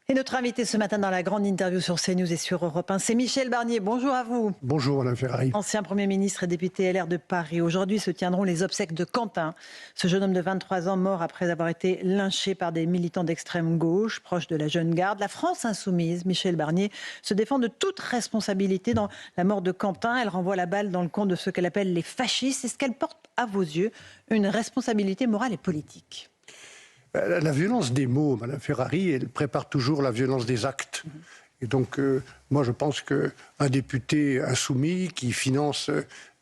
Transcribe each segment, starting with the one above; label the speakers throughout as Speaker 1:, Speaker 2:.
Speaker 1: Et notre invité ce matin dans la grande interview sur CNews et sur Europe 1, c'est Michel Barnier. Bonjour à vous.
Speaker 2: Bonjour Madame Ferrari.
Speaker 1: Ancien Premier ministre et député LR de Paris. Aujourd'hui se tiendront les obsèques de Quentin, ce jeune homme de 23 ans mort après avoir été lynché par des militants d'extrême gauche, proches de la jeune garde. La France insoumise, Michel Barnier, se défend de toute responsabilité dans la mort de Quentin. Elle renvoie la balle dans le camp de ce qu'elle appelle les fascistes. Est-ce qu'elle porte, à vos yeux, une responsabilité morale et politique ?
Speaker 2: La violence des mots, Madame Ferrari, elle prépare toujours la violence des actes. Et donc, moi, je pense qu'un député insoumis qui finance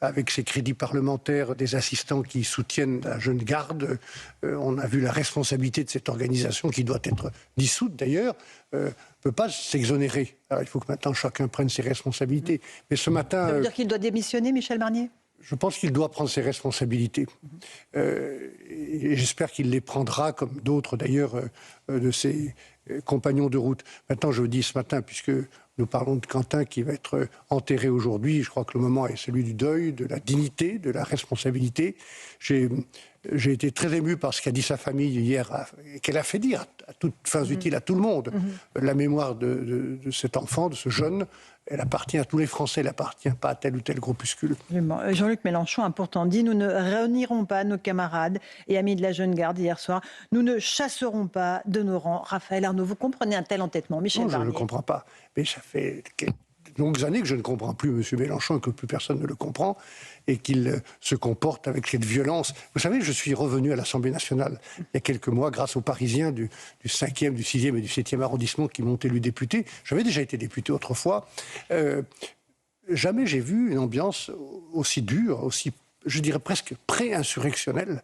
Speaker 2: avec ses crédits parlementaires des assistants qui soutiennent la jeune garde, on a vu la responsabilité de cette organisation qui doit être dissoute d'ailleurs, ne peut pas s'exonérer. Alors, il faut que maintenant chacun prenne ses responsabilités. Mais ce matin...
Speaker 1: Ça veut dire qu'il doit démissionner, Michel Barnier ?
Speaker 2: Je pense qu'il doit prendre ses responsabilités. Et j'espère qu'il les prendra, comme d'autres d'ailleurs de ses compagnons de route. Maintenant, je vous dis ce matin, puisque nous parlons de Quentin qui va être enterré aujourd'hui, je crois que le moment est celui du deuil, de la dignité, de la responsabilité. J'ai été très ému par ce qu'a dit sa famille hier, et qu'elle a fait dire à toutes fins utiles à tout le monde. La mémoire de cet enfant, de ce jeune, elle appartient à tous les Français, elle n'appartient pas à tel ou tel groupuscule.
Speaker 1: Jean-Luc Mélenchon a pourtant dit « Nous ne réunirons pas nos camarades et amis de la jeune garde hier soir. Nous ne chasserons pas de nos rangs. » Raphaël Arnaud, vous comprenez un tel entêtement, Michel Barnier ?
Speaker 2: Non, je ne le comprends pas. Mais ça fait de longues années que je ne comprends plus M. Mélenchon et que plus personne ne le comprend et qu'il se comporte avec cette violence. Vous savez, je suis revenu à l'Assemblée nationale il y a quelques mois grâce aux Parisiens du 5e, du 6e et du 7e arrondissement qui m'ont élu député. J'avais déjà été député autrefois. Jamais j'ai vu une ambiance aussi dure, aussi, je dirais presque pré-insurrectionnelle.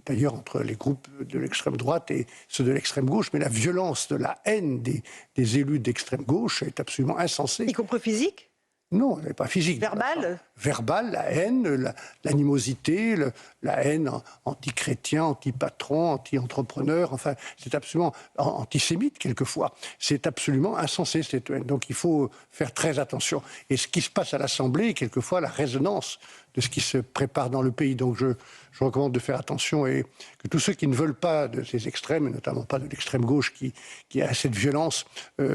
Speaker 2: D'ailleurs, entre les groupes de l'extrême droite et ceux de l'extrême gauche, mais la violence de la haine des élus d'extrême gauche est absolument insensée.
Speaker 1: Y compris physique ?
Speaker 2: Non, elle n'est pas physique.
Speaker 1: Verbale ?
Speaker 2: Verbale, la haine, l'animosité, la haine anti-chrétien, anti-patron, anti-entrepreneur, enfin, c'est absolument antisémite quelquefois. C'est absolument insensé cette haine. Donc il faut faire très attention. Et ce qui se passe à l'Assemblée est quelquefois la résonance de ce qui se prépare dans le pays. Donc je recommande de faire attention et que tous ceux qui ne veulent pas de ces extrêmes, et notamment pas de l'extrême gauche qui a cette violence,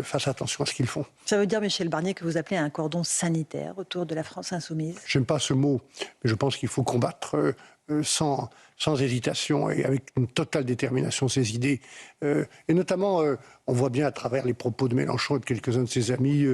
Speaker 2: fassent attention à ce qu'ils font.
Speaker 1: Ça veut dire, Michel Barnier, que vous appelez à un cordon sanitaire autour de la France insoumise ?
Speaker 2: J'aime pas ce mot, mais je pense qu'il faut combattre sans hésitation et avec une totale détermination ces idées. Et notamment, on voit bien à travers les propos de Mélenchon et de quelques-uns de ses amis,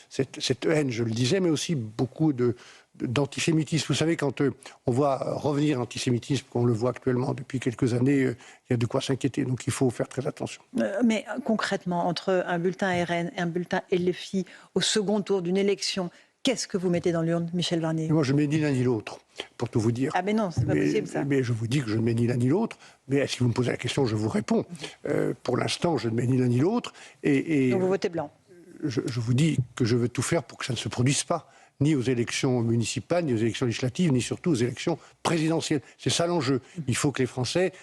Speaker 2: cette haine, je le disais, mais aussi beaucoup d'antisémitisme. Vous savez, quand on voit revenir l'antisémitisme, qu'on le voit actuellement depuis quelques années, il y a de quoi s'inquiéter. Donc il faut faire très attention.
Speaker 1: Mais concrètement, entre un bulletin RN et un bulletin LFI au second tour d'une élection, qu'est-ce que vous mettez dans l'urne, Michel Barnier ?
Speaker 2: Moi, je ne mets ni l'un ni l'autre, pour tout vous dire.
Speaker 1: Ah mais non, c'est pas possible ça.
Speaker 2: Mais je vous dis que je ne mets ni l'un ni l'autre. Mais si vous me posez la question, je vous réponds. Pour l'instant, je ne mets ni l'un ni l'autre.
Speaker 1: Donc vous votez blanc ?
Speaker 2: Je vous dis que je veux tout faire pour que ça ne se produise pas. Ni aux élections municipales, ni aux élections législatives, ni surtout aux élections présidentielles. C'est ça l'enjeu. Il faut que les Français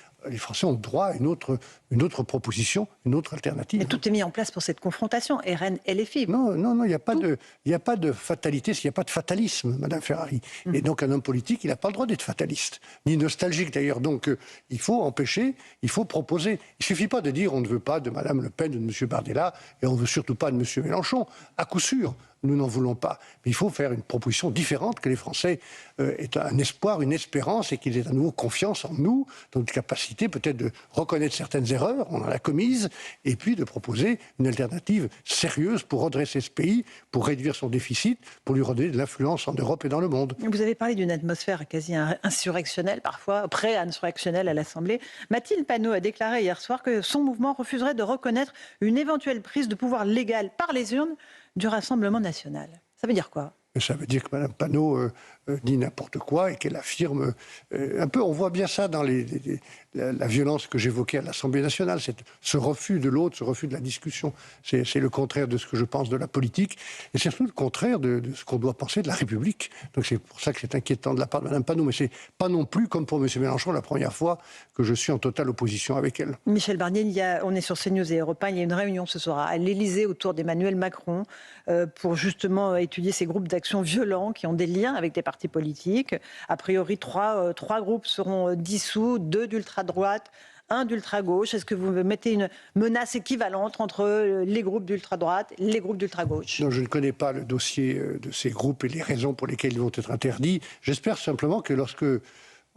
Speaker 2: ont droit à une autre proposition, une autre alternative.
Speaker 1: Mais tout est mis en place pour cette confrontation, RN et LFI.
Speaker 2: Non, il n'y a pas de fatalité, il n'y a pas de fatalisme, Madame Ferrari. Et donc un homme politique, il n'a pas le droit d'être fataliste, ni nostalgique d'ailleurs. Donc il faut empêcher, il faut proposer. Il ne suffit pas de dire on ne veut pas de Madame Le Pen, de M. Bardella, et on ne veut surtout pas de M. Mélenchon. À coup sûr, nous n'en voulons pas. Mais il faut faire une proposition différente, que les Français aient un espoir, une espérance, et qu'ils aient à nouveau confiance en nous, dans notre capacité peut-être de reconnaître certaines erreurs, on en a commises, et puis de proposer une alternative sérieuse pour redresser ce pays, pour réduire son déficit, pour lui redonner de l'influence en Europe et dans le monde.
Speaker 1: Vous avez parlé d'une atmosphère quasi insurrectionnelle, parfois pré-insurrectionnelle à l'Assemblée. Mathilde Panot a déclaré hier soir que son mouvement refuserait de reconnaître une éventuelle prise de pouvoir légal par les urnes du Rassemblement national. Ça veut dire quoi ?
Speaker 2: Ça veut dire que Mme Panot dit n'importe quoi et qu'elle affirme un peu, on voit bien ça dans la violence que j'évoquais à l'Assemblée nationale, ce refus de l'autre, ce refus de la discussion. C'est le contraire de ce que je pense de la politique et c'est surtout le contraire de ce qu'on doit penser de la République. Donc c'est pour ça que c'est inquiétant de la part de Mme Panot, mais c'est pas non plus comme pour M. Mélenchon la première fois que je suis en totale opposition avec elle.
Speaker 1: Michel Barnier, on est sur CNews et Europe 1, il y a une réunion ce soir à l'Élysée autour d'Emmanuel Macron pour justement étudier ces groupes d'action violents qui ont des liens avec des partis politiques. A priori, trois groupes seront dissous, 2 d'ultra-droite, un d'ultra-gauche. Est-ce que vous mettez une menace équivalente entre les groupes d'ultra-droite et les groupes d'ultra-gauche?
Speaker 2: Non, je ne connais pas le dossier de ces groupes et les raisons pour lesquelles ils vont être interdits. J'espère simplement que lorsque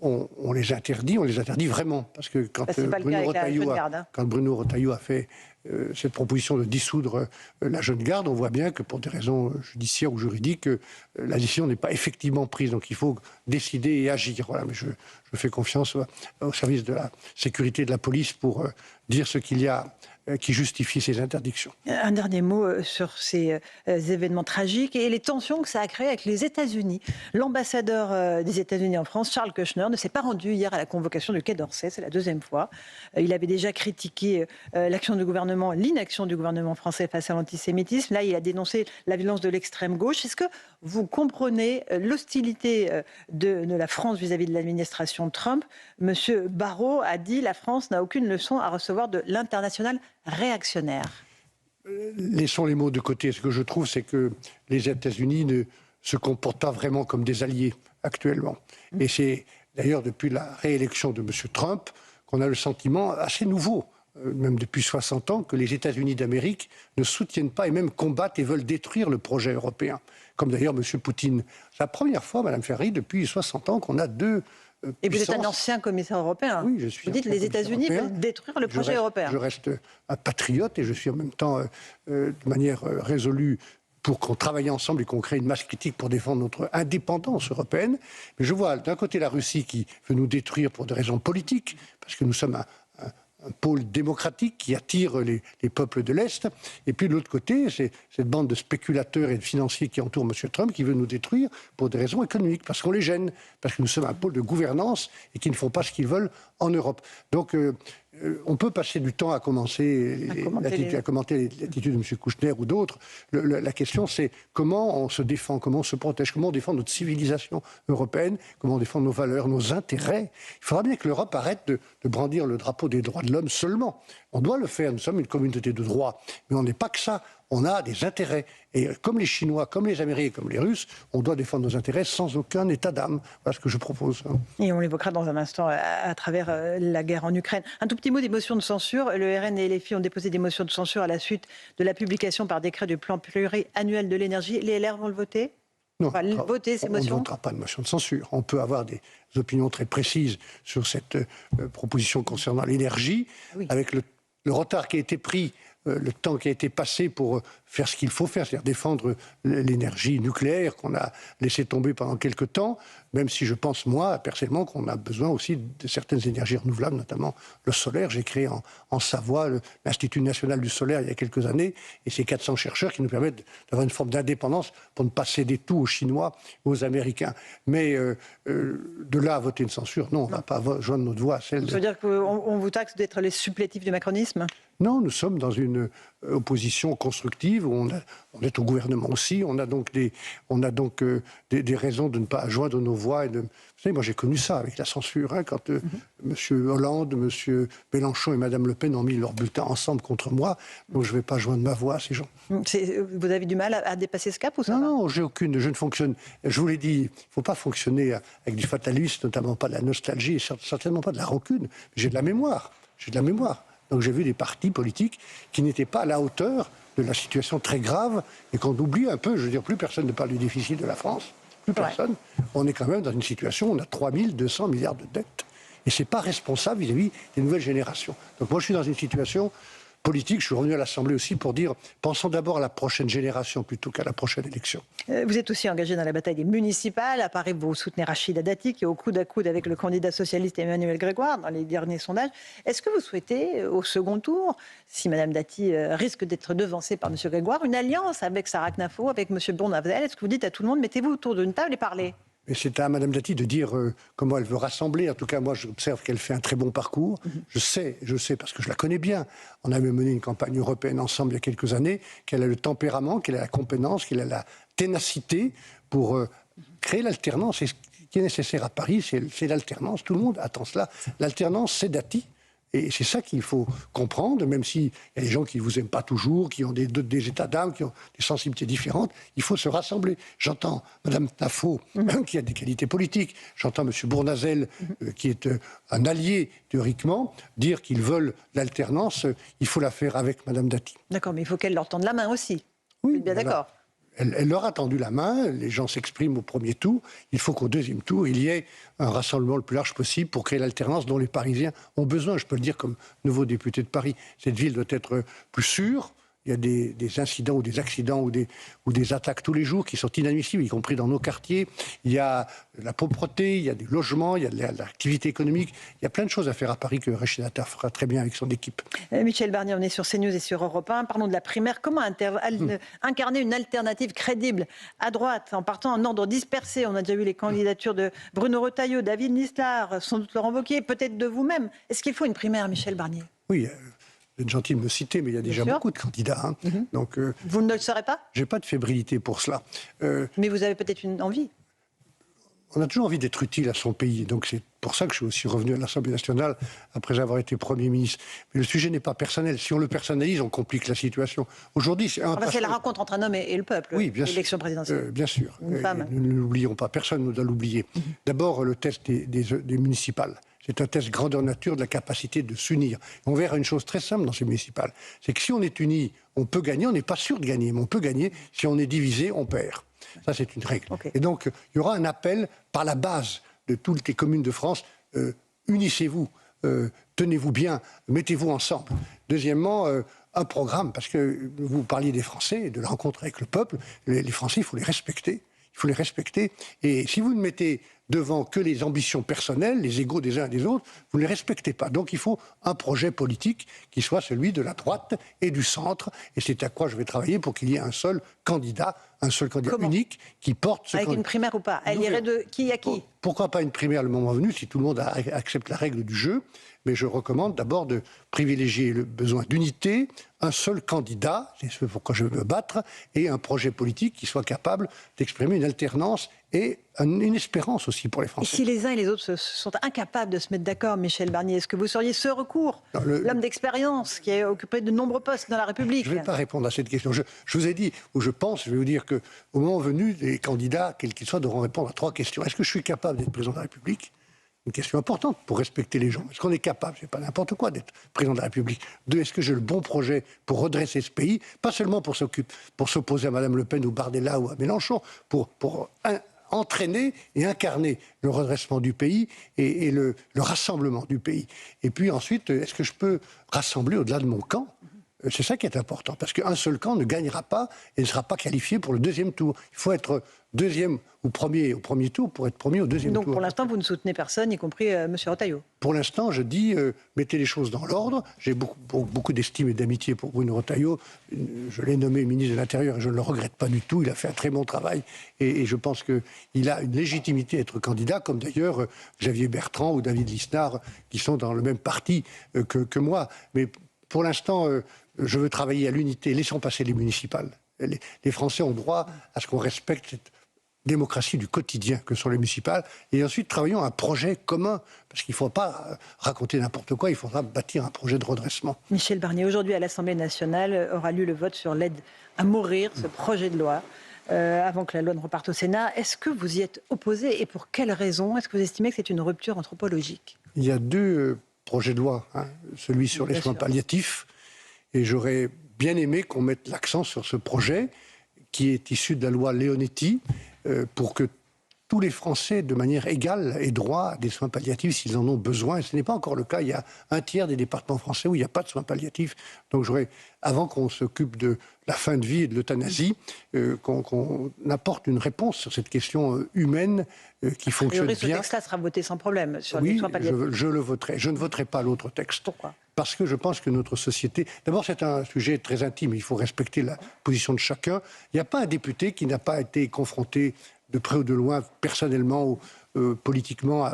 Speaker 2: on les interdit vraiment. Parce que quand, quand Bruno Retailleau a fait cette proposition de dissoudre la Jeune Garde, on voit bien que pour des raisons judiciaires ou juridiques, la décision n'est pas effectivement prise. Donc il faut décider et agir. Voilà, mais je fais confiance au service de la sécurité et de la police pour dire ce qu'il y a qui justifie ces interdictions.
Speaker 1: Un dernier mot sur ces événements tragiques et les tensions que ça a créées avec les États-Unis. L'ambassadeur des États-Unis en France, Charles Kushner, ne s'est pas rendu hier à la convocation du Quai d'Orsay, c'est la deuxième fois. Il avait déjà critiqué l'action du gouvernement, l'inaction du gouvernement français face à l'antisémitisme. Là, il a dénoncé la violence de l'extrême gauche. Est-ce que vous comprenez l'hostilité de la France vis-à-vis de l'administration Trump? Monsieur Barrot a dit la France n'a aucune leçon à recevoir de l'international réactionnaire.
Speaker 2: Laissons les mots de côté. Ce que je trouve, c'est que les États-Unis ne se comportent pas vraiment comme des alliés actuellement. Et c'est d'ailleurs depuis la réélection de M. Trump qu'on a le sentiment assez nouveau, même depuis 60 ans, que les États-Unis d'Amérique ne soutiennent pas et même combattent et veulent détruire le projet européen. Comme d'ailleurs M. Poutine. C'est la première fois, Mme Ferry, depuis 60 ans qu'on a deux
Speaker 1: et vous êtes un ancien commissaire européen.
Speaker 2: Oui, je suis.
Speaker 1: Vous dites que les États-Unis veulent détruire le projet européen.
Speaker 2: Je reste un patriote et je suis en même temps de manière résolue pour qu'on travaille ensemble et qu'on crée une masse critique pour défendre notre indépendance européenne. Mais je vois d'un côté la Russie qui veut nous détruire pour des raisons politiques, parce que nous sommes un pôle démocratique qui attire les peuples de l'Est. Et puis de l'autre côté, c'est cette bande de spéculateurs et de financiers qui entourent M. Trump qui veut nous détruire pour des raisons économiques, parce qu'on les gêne, parce que nous sommes un pôle de gouvernance et qui ne font pas ce qu'ils veulent en Europe. Donc on peut passer du temps à commenter l'attitude de M. Kouchner ou d'autres. La question, c'est comment on se défend, comment on se protège, comment on défend notre civilisation européenne, comment on défend nos valeurs, nos intérêts. Il faudra bien que l'Europe arrête de brandir le drapeau des droits de l'homme seulement. On doit le faire, nous sommes une communauté de droits, mais on n'est pas que ça. On a des intérêts. Et comme les Chinois, comme les Américains, comme les Russes, on doit défendre nos intérêts sans aucun état d'âme. Voilà ce que je propose.
Speaker 1: Et on l'évoquera dans un instant à travers la guerre en Ukraine. Un tout petit mot des motions de censure. Le RN et LFI ont déposé des motions de censure à la suite de la publication par décret du plan pluriannuel de l'énergie. Les LR vont le voter ?
Speaker 2: Non,
Speaker 1: voter ces motions ?
Speaker 2: On ne votera pas de motion de censure. On peut avoir des opinions très précises sur cette proposition concernant l'énergie, oui, avec le retard qui a été pris, le temps qui a été passé pour faire ce qu'il faut faire, c'est-à-dire défendre l'énergie nucléaire qu'on a laissé tomber pendant quelques temps, même si je pense, moi, personnellement, qu'on a besoin aussi de certaines énergies renouvelables, notamment le solaire. J'ai créé en Savoie l'Institut national du solaire il y a quelques années, et c'est 400 chercheurs qui nous permettent d'avoir une forme d'indépendance pour ne pas céder tout aux Chinois, aux Américains. Mais de là à voter une censure, non, on ne va pas joindre notre voix à celle de...
Speaker 1: Ça veut dire qu'on vous taxe d'être les supplétifs du macronisme ?
Speaker 2: Non, nous sommes dans une opposition constructive, où on est au gouvernement aussi, on a donc des raisons de ne pas joindre nos voix. Vous savez, moi j'ai connu ça avec la censure, hein, quand M. Hollande, M. Mélenchon et Mme Le Pen ont mis leur bulletin ensemble contre moi, donc je ne vais pas joindre ma voix à ces gens.
Speaker 1: Vous avez du mal à dépasser ce cap ou ça ?
Speaker 2: Non, je ne fonctionne. Je vous l'ai dit, il ne faut pas fonctionner avec du fatalisme, notamment pas de la nostalgie, et certainement pas de la rancune. J'ai de la mémoire, Donc j'ai vu des partis politiques qui n'étaient pas à la hauteur de la situation très grave et qu'on oublie un peu. Je veux dire, plus personne ne parle du déficit de la France, plus personne. Ouais. On est quand même dans une situation où on a 3200 milliards de dettes. Et ce n'est pas responsable vis-à-vis des nouvelles générations. Donc moi je suis dans une situation politique, je suis revenu à l'Assemblée aussi pour dire, pensons d'abord à la prochaine génération plutôt qu'à la prochaine élection.
Speaker 1: Vous êtes aussi engagé dans la bataille des municipales. À Paris, vous soutenez Rachida Dati, qui est au coude à coude avec le candidat socialiste Emmanuel Grégoire dans les derniers sondages. Est-ce que vous souhaitez, au second tour, si Mme Dati risque d'être devancée par M. Grégoire, une alliance avec Sarah Knafo, avec M. Bournazel ? Est-ce que vous dites à tout le monde, mettez-vous autour d'une table et parlez ?
Speaker 2: Mais c'est à Mme Dati de dire comment elle veut rassembler. En tout cas, moi, j'observe qu'elle fait un très bon parcours. Je sais, parce que je la connais bien. On avait mené une campagne européenne ensemble il y a quelques années, qu'elle a le tempérament, qu'elle a la compétence, qu'elle a la ténacité pour créer l'alternance. Et ce qui est nécessaire à Paris, c'est l'alternance. Tout le monde attend cela. L'alternance, c'est Dati. Et c'est ça qu'il faut comprendre, même s'il y a des gens qui ne vous aiment pas toujours, qui ont des états d'âme, qui ont des sensibilités différentes. Il faut se rassembler. J'entends Mme Tafot, qui a des qualités politiques. J'entends M. Bournazel, qui est un allié, théoriquement, dire qu'ils veulent l'alternance. Il faut la faire avec Mme Dati.
Speaker 1: D'accord, mais il faut qu'elle leur tende la main aussi.
Speaker 2: Oui,
Speaker 1: Vous êtes bien d'accord.
Speaker 2: Elle leur a tendu la main, les gens s'expriment au premier tour. Il faut qu'au deuxième tour, il y ait un rassemblement le plus large possible pour créer l'alternance dont les Parisiens ont besoin. Je peux le dire comme nouveau député de Paris. Cette ville doit être plus sûre. Il y a des incidents ou des accidents ou des attaques tous les jours qui sont inadmissibles, y compris dans nos quartiers. Il y a la propreté, il y a des logements, il y a de l'activité économique. Il y a plein de choses à faire à Paris que Rachida Dati fera très bien avec son équipe.
Speaker 1: Michel Barnier, on est sur CNews et sur Europe 1. Parlons de la primaire. Comment incarner une alternative crédible à droite en partant en ordre dispersé? On a déjà vu les candidatures de Bruno Retailleau, David Lisnard, sans doute Laurent Wauquiez, peut-être de vous-même. Est-ce qu'il faut une primaire, Michel Barnier?
Speaker 2: Oui. Vous êtes gentil de me citer, mais il y a déjà beaucoup de candidats. Donc,
Speaker 1: vous ne le saurez pas?
Speaker 2: Je n'ai pas de fébrilité pour cela.
Speaker 1: Mais vous avez peut-être une envie?
Speaker 2: On a toujours envie d'être utile à son pays. Donc c'est pour ça que je suis aussi revenu à l'Assemblée nationale après avoir été Premier ministre. Mais le sujet n'est pas personnel. Si on le personnalise, on complique la situation. Aujourd'hui, c'est
Speaker 1: c'est la rencontre entre un homme et le peuple,
Speaker 2: oui, bien
Speaker 1: l'élection présidentielle.
Speaker 2: Bien sûr.
Speaker 1: Une femme.
Speaker 2: Ne l'oublions pas. Personne ne doit l'oublier. D'abord, le test des municipales. C'est un test grandeur nature de la capacité de s'unir. On verra une chose très simple dans ces municipales. C'est que si on est unis, on peut gagner. On n'est pas sûr de gagner, mais on peut gagner. Si on est divisé, on perd. Ça, c'est une règle.
Speaker 1: Okay.
Speaker 2: Et donc, il y aura un appel par la base de toutes les communes de France. Unissez-vous, tenez-vous bien, mettez-vous ensemble. Deuxièmement, un programme, parce que vous parliez des Français, de la rencontre avec le peuple. Les Français, il faut les respecter. Il faut les respecter. Et si vous ne mettez devant que les ambitions personnelles, les égos des uns et des autres, vous ne les respectez pas. Donc il faut un projet politique qui soit celui de la droite et du centre. Et c'est à quoi je vais travailler pour qu'il y ait un seul candidat unique qui porte ce
Speaker 1: Avec une primaire ou pas? Elle irait de qui à qui? Pourquoi
Speaker 2: pas une primaire le moment venu, si tout le monde accepte la règle du jeu? Mais je recommande d'abord de privilégier le besoin d'unité, un seul candidat, c'est ce pourquoi je veux me battre, et un projet politique qui soit capable d'exprimer une alternance et une espérance aussi pour les Français.
Speaker 1: Et si les uns et les autres sont incapables de se mettre d'accord, Michel Barnier, est-ce que vous seriez ce recours, l'homme d'expérience qui a occupé de nombreux postes dans la République?
Speaker 2: Je ne vais pas répondre à cette question. Je vous ai dit, ou je pense, je vais vous dire qu'au moment venu, les candidats, quels qu'ils soient, devront répondre à 3 questions. Est-ce que je suis capable d'être président de la République? Une question importante pour respecter les gens. Est-ce qu'on est capable, c'est pas n'importe quoi, d'être président de la République? 2, est-ce que j'ai le bon projet pour redresser ce pays? Pas seulement pour s'opposer à Mme Le Pen ou Bardella ou à Mélenchon, pour entraîner et incarner le redressement du pays et le rassemblement du pays. Et puis ensuite, est-ce que je peux rassembler au-delà de mon camp? C'est ça qui est important, parce qu'un seul camp ne gagnera pas et ne sera pas qualifié pour le deuxième tour. Il faut être deuxième ou premier au premier tour pour être premier au deuxième tour.
Speaker 1: Donc pour l'instant, vous ne soutenez personne, y compris M. Retailleau?
Speaker 2: Pour l'instant, je dis, mettez les choses dans l'ordre. J'ai beaucoup d'estime et d'amitié pour Bruno Retailleau. Je l'ai nommé ministre de l'Intérieur et je ne le regrette pas du tout. Il a fait un très bon travail et je pense qu'il a une légitimité à être candidat, comme d'ailleurs Xavier Bertrand ou David Lisnard, qui sont dans le même parti que moi. Mais pour l'instant, je veux travailler à l'unité. Laissons passer les municipales. Les Français ont droit à ce qu'on respecte cette démocratie du quotidien que sont les municipales. Et ensuite, travaillons à un projet commun. Parce qu'il ne faut pas raconter n'importe quoi, il faudra bâtir un projet de redressement.
Speaker 1: Michel Barnier, aujourd'hui à l'Assemblée nationale aura lieu le vote sur l'aide à mourir, ce projet de loi, avant que la loi ne reparte au Sénat. Est-ce que vous y êtes opposé et pour quelles raisons? Est-ce que vous estimez que c'est une rupture anthropologique?
Speaker 2: Il y a 2 projets de loi. Celui sur les soins palliatifs. Et j'aurais bien aimé qu'on mette l'accent sur ce projet qui est issu de la loi Leonetti pour que tous les Français, de manière égale, aient droit à des soins palliatifs s'ils en ont besoin. Et ce n'est pas encore le cas. Il y a un tiers des départements français où il n'y a pas de soins palliatifs. Donc j'aurais, avant qu'on s'occupe de la fin de vie et de l'euthanasie, qu'on apporte une réponse sur cette question humaine qui fonctionne bien.
Speaker 1: Ce texte-là sera voté sans problème sur les soins palliatifs.
Speaker 2: Oui, je le voterai. Je ne voterai pas l'autre texte.
Speaker 1: Pourquoi?
Speaker 2: Parce que je pense que notre société... D'abord, c'est un sujet très intime. Il faut respecter la position de chacun. Il n'y a pas un député qui n'a pas été confronté de près ou de loin, personnellement ou politiquement,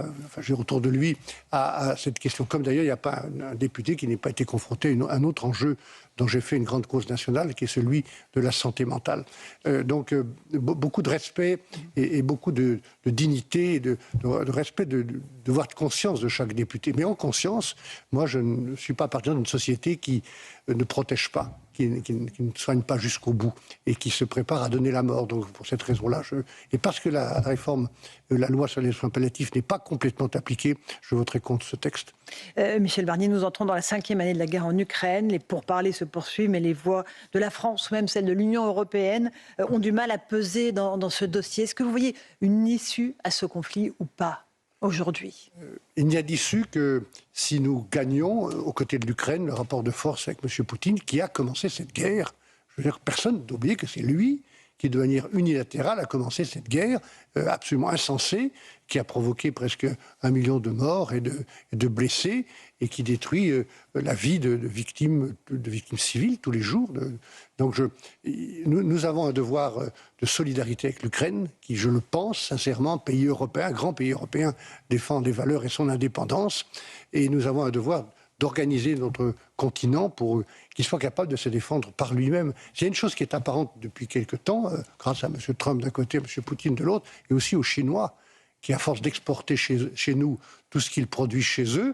Speaker 2: autour de lui, à cette question. Comme d'ailleurs, il n'y a pas un député qui n'ait pas été confronté à un autre enjeu dont j'ai fait une grande cause nationale, qui est celui de la santé mentale. Beaucoup de respect et beaucoup de dignité, de respect, de devoir de conscience de chaque député. Mais en conscience, moi, je ne suis pas partisan d'une société qui ne protège pas, qui ne soigne pas jusqu'au bout et qui se prépare à donner la mort. Donc, pour cette raison-là, et parce que la réforme, la loi sur les soins palliatifs n'est pas complètement appliquée, je voterai contre ce texte.
Speaker 1: Michel Barnier, nous entrons dans la 5e année de la guerre en Ukraine. Les pourparlers se poursuivent, mais les voix de la France, ou même celles de l'Union européenne, ont du mal à peser dans ce dossier. Est-ce que vous voyez une issue à ce conflit ou pas aujourd'hui?
Speaker 2: Il n'y a d'issue que si nous gagnons, aux côtés de l'Ukraine, le rapport de force avec M. Poutine, qui a commencé cette guerre. Je veux dire, personne ne doit oublier que c'est lui qui, de manière unilatérale, a commencé cette guerre absolument insensée, qui a provoqué presque 1 million de morts et de blessés, et qui détruit la vie de victimes civiles tous les jours. Donc nous avons un devoir de solidarité avec l'Ukraine, qui, je le pense sincèrement, pays européen, grand pays européen, défend des valeurs et son indépendance. Et nous avons un devoir d'organiser notre continent pour qu'il soit capable de se défendre par lui-même. C'est une chose qui est apparente depuis quelque temps, grâce à M. Trump d'un côté, à M. Poutine de l'autre, et aussi aux Chinois, qui, à force d'exporter chez nous tout ce qu'ils produisent chez eux,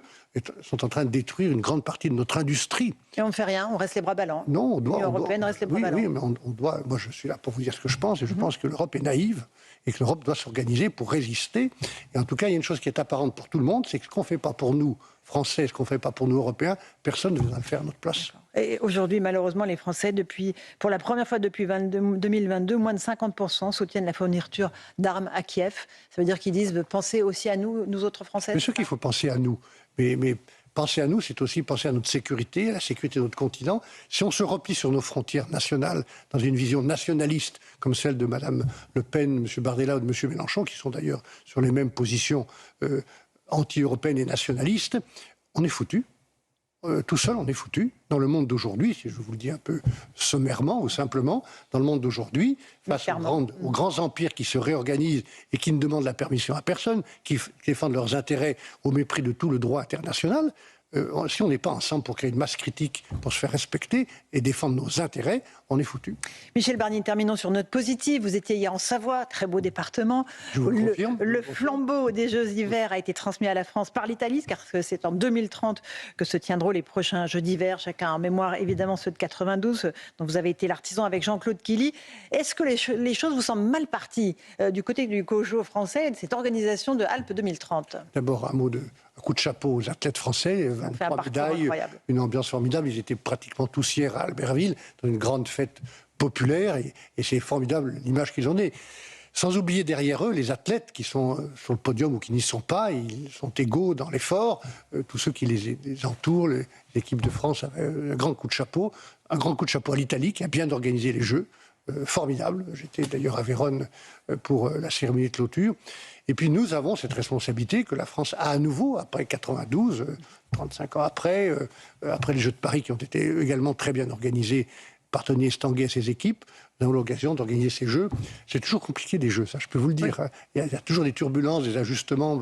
Speaker 2: sont en train de détruire une grande partie de notre industrie.
Speaker 1: Et on ne fait rien, on reste les bras ballants.
Speaker 2: Non, on doit...
Speaker 1: L'Union européenne reste les bras ballants.
Speaker 2: Oui, mais on doit... Moi, je suis là pour vous dire ce que je pense, et je pense que l'Europe est naïve, et que l'Europe doit s'organiser pour résister. Et en tout cas, il y a une chose qui est apparente pour tout le monde, c'est que ce qu'on ne fait pas pour nous, Français, ce qu'on ne fait pas pour nous, Européens, personne ne viendra le faire à notre place.
Speaker 1: Et aujourd'hui, malheureusement, les Français, pour la première fois depuis 2022, moins de 50% soutiennent la fourniture d'armes à Kiev. Ça veut dire qu'ils disent pensez aussi à nous, nous autres Français.
Speaker 2: Bien sûr qu'il faut penser à nous. Mais penser à nous, c'est aussi penser à notre sécurité, à la sécurité de notre continent. Si on se replie sur nos frontières nationales, dans une vision nationaliste, comme celle de Mme Le Pen, M. Bardella ou de M. Mélenchon, qui sont d'ailleurs sur les mêmes positions anti-européennes et nationalistes, on est foutu. Tout seul, on est foutu. Dans le monde d'aujourd'hui, si je vous le dis un peu sommairement ou simplement, dans le monde d'aujourd'hui, face aux grands empires qui se réorganisent et qui ne demandent la permission à personne, qui défendent leurs intérêts au mépris de tout le droit international, si on n'est pas ensemble pour créer une masse critique, pour se faire respecter et défendre nos intérêts, on est foutu.
Speaker 1: Michel Barnier, terminons sur une note positive. Vous étiez hier en Savoie, très beau département.
Speaker 2: Je vous le confirme.
Speaker 1: Le flambeau des Jeux d'hiver a été transmis à la France par l'Italie, car c'est en 2030 que se tiendront les prochains Jeux d'hiver. Chacun en mémoire, évidemment, ceux de 92, dont vous avez été l'artisan avec Jean-Claude Killy. Est-ce que les choses vous semblent mal parties du côté du COJO français et de cette organisation de Alpes 2030 ?
Speaker 2: D'abord, un coup de chapeau aux athlètes français, 23 médailles, une ambiance formidable. Ils étaient pratiquement tous hier à Albertville, dans une grande fête populaire, et c'est formidable l'image qu'ils ont donnée. Sans oublier derrière eux les athlètes qui sont sur le podium ou qui n'y sont pas, ils sont égaux dans l'effort. Tous ceux qui les entourent, l'équipe de France, un grand coup de chapeau. Un grand coup de chapeau à l'Italie qui a bien organisé les Jeux. Formidable. J'étais d'ailleurs à Vérone pour la cérémonie de clôture. Et puis nous avons cette responsabilité que la France a à nouveau, après 92, 35 ans après les Jeux de Paris qui ont été également très bien organisés par Tony Estanguet et ses équipes. Nous avons l'occasion d'organiser ces Jeux. C'est toujours compliqué des Jeux, ça je peux vous le dire. Oui. Il y a toujours des turbulences, des ajustements.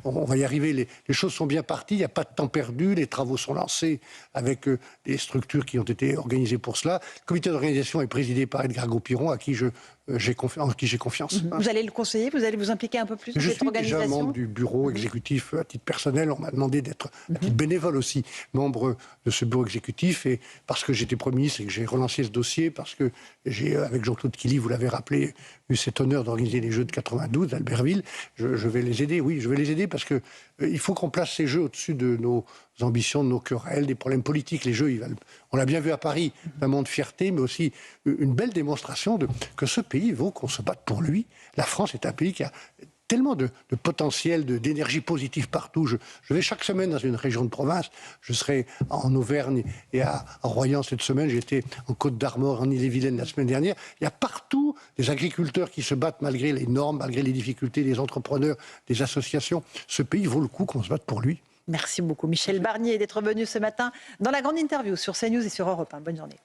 Speaker 2: On va y arriver. Les choses sont bien parties, il n'y a pas de temps perdu. Les travaux sont lancés avec des structures qui ont été organisées pour cela. Le comité d'organisation est présidé par Edgar Gros-Piron, en qui j'ai confiance.
Speaker 1: Vous allez le conseiller, vous allez vous impliquer un peu plus dans cette organisation ?
Speaker 2: Je suis déjà membre du bureau exécutif à titre personnel. On m'a demandé d'être à titre bénévole aussi membre de ce bureau exécutif, et parce que j'étais Premier ministre et que j'ai relancé ce dossier, parce que j'ai, avec Jean-Claude Killy, vous l'avez rappelé, eu cet honneur d'organiser les Jeux de 92 d'Albertville. Je vais les aider, oui, je vais les aider parce que il faut qu'on place ces Jeux au-dessus de nos ambitions, de nos querelles, des problèmes politiques. Les Jeux, on l'a bien vu à Paris, un moment de fierté, mais aussi une belle démonstration que ce pays vaut qu'on se batte pour lui. La France est un pays qui a tellement de potentiel, d'énergie positive partout. Je vais chaque semaine dans une région de province. Je serai en Auvergne et à Royan cette semaine. J'étais en Côte-d'Armor, en Ille-et-Vilaine la semaine dernière. Il y a partout des agriculteurs qui se battent malgré les normes, malgré les difficultés, des entrepreneurs, des associations. Ce pays vaut le coup qu'on se batte pour lui.
Speaker 1: Merci beaucoup Michel Barnier d'être venu ce matin dans la grande interview sur CNews et sur Europe 1. Bonne journée.